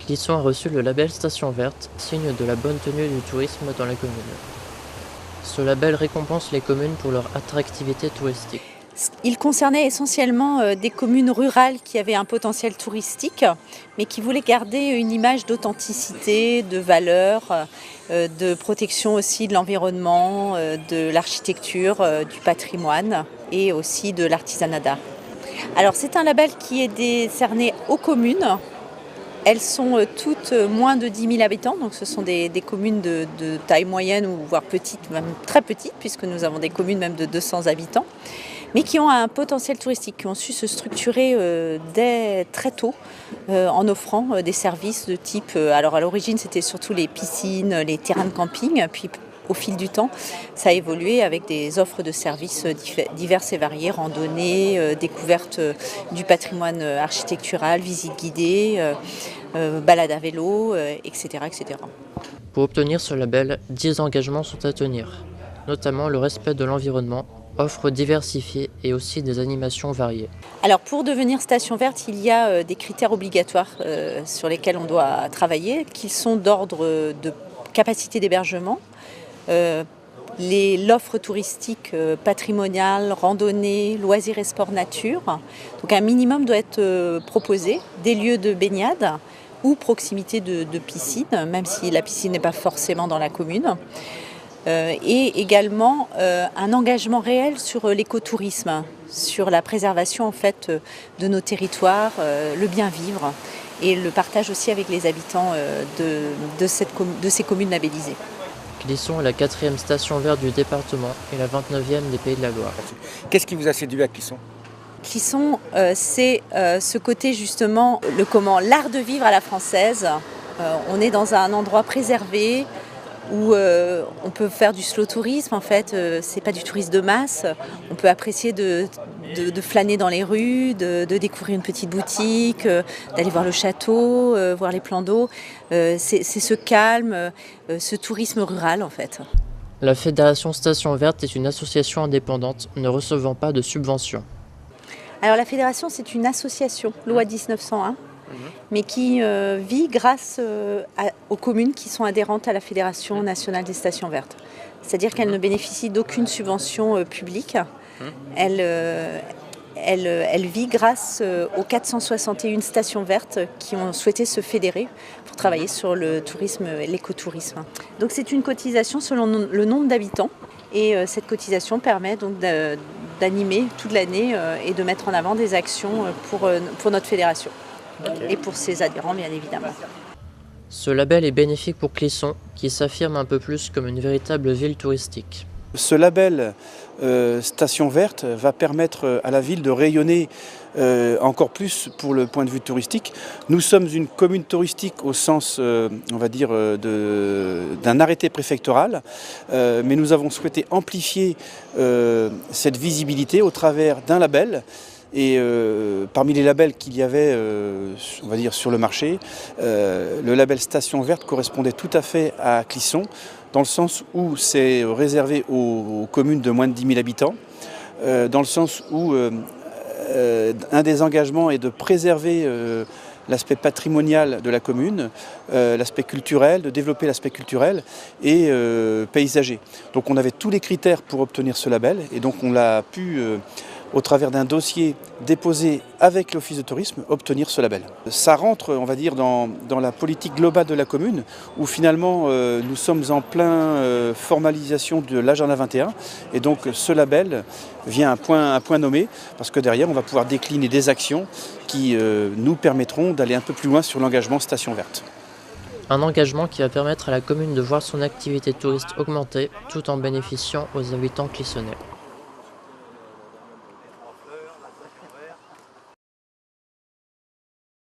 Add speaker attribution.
Speaker 1: Clisson a reçu le label Station Verte, signe de la bonne tenue du tourisme dans la commune. Ce label récompense les communes pour leur attractivité touristique.
Speaker 2: Il concernait essentiellement des communes rurales qui avaient un potentiel touristique, mais qui voulaient garder une image d'authenticité, de valeur, de protection aussi de l'environnement, de l'architecture, du patrimoine et aussi de l'artisanat d'art. Alors c'est un label qui est décerné aux communes. Elles sont toutes moins de 10 000 habitants, donc ce sont des communes de taille moyenne ou voire petite, même très petites, puisque nous avons des communes même de 200 habitants, mais qui ont un potentiel touristique, qui ont su se structurer dès très tôt en offrant des services de type, alors à l'origine c'était surtout les piscines, les terrains de camping, puis au fil du temps, ça a évolué avec des offres de services diverses et variées, randonnées, découverte du patrimoine architectural, visites guidées, balades à vélo, etc., etc.
Speaker 1: Pour obtenir ce label, 10 engagements sont à tenir, notamment le respect de l'environnement, offres diversifiées et aussi des animations variées.
Speaker 2: Alors pour devenir station verte, il y a des critères obligatoires sur lesquels on doit travailler, qui sont d'ordre de capacité d'hébergement, l'offre touristique patrimoniale, randonnée, loisirs et sport nature. Donc un minimum doit être proposé, des lieux de baignade ou proximité de piscine, même si la piscine n'est pas forcément dans la commune. Et également un engagement réel sur l'écotourisme, sur la préservation en fait de nos territoires, le bien vivre et le partage aussi avec les habitants de ces communes labellisées.
Speaker 1: Clisson est la 4e station verte du département et la 29e des Pays de la Loire.
Speaker 3: Qu'est-ce qui vous a séduit à Clisson ?
Speaker 2: Clisson, c'est ce côté justement, l'art de vivre à la française. On est dans un endroit préservé où on peut faire du slow tourisme. En fait, c'est pas du tourisme de masse. On peut apprécier de flâner dans les rues, de découvrir une petite boutique, d'aller voir le château, voir les plans d'eau. C'est ce calme, ce tourisme rural en fait.
Speaker 1: La Fédération Station Verte est une association indépendante ne recevant pas de subventions.
Speaker 2: Alors la fédération, c'est une association, loi 1901, mais qui vit grâce aux communes qui sont adhérentes à la Fédération nationale des stations vertes. C'est-à-dire qu'elle ne bénéficie d'aucune subvention publique. Elle vit grâce aux 461 stations vertes qui ont souhaité se fédérer pour travailler sur le tourisme et l'écotourisme. Donc c'est une cotisation selon le nombre d'habitants et cette cotisation permet donc d'animer toute l'année et de mettre en avant des actions pour notre fédération et pour ses adhérents bien évidemment.
Speaker 1: Ce label est bénéfique pour Clisson qui s'affirme un peu plus comme une véritable ville touristique.
Speaker 3: Ce label Station Verte va permettre à la ville de rayonner encore plus pour le point de vue touristique. Nous sommes une commune touristique au sens, on va dire, d'un arrêté préfectoral, mais nous avons souhaité amplifier cette visibilité au travers d'un label. Et parmi les labels qu'il y avait, on va dire, sur le marché, le label Station Verte correspondait tout à fait à Clisson, dans le sens où c'est réservé aux communes de moins de 10 000 habitants, dans le sens où un des engagements est de préserver l'aspect patrimonial de la commune, l'aspect culturel, de développer l'aspect culturel et paysager. Donc on avait tous les critères pour obtenir ce label et donc on l'a pu au travers d'un dossier déposé avec l'Office de tourisme, obtenir ce label. Ça rentre, on va dire, dans la politique globale de la commune, où finalement nous sommes en plein formalisation de l'agenda 21, et donc ce label vient à un point nommé, parce que derrière on va pouvoir décliner des actions qui nous permettront d'aller un peu plus loin sur l'engagement Station Verte.
Speaker 1: Un engagement qui va permettre à la commune de voir son activité touriste augmenter tout en bénéficiant aux habitants clissonnais.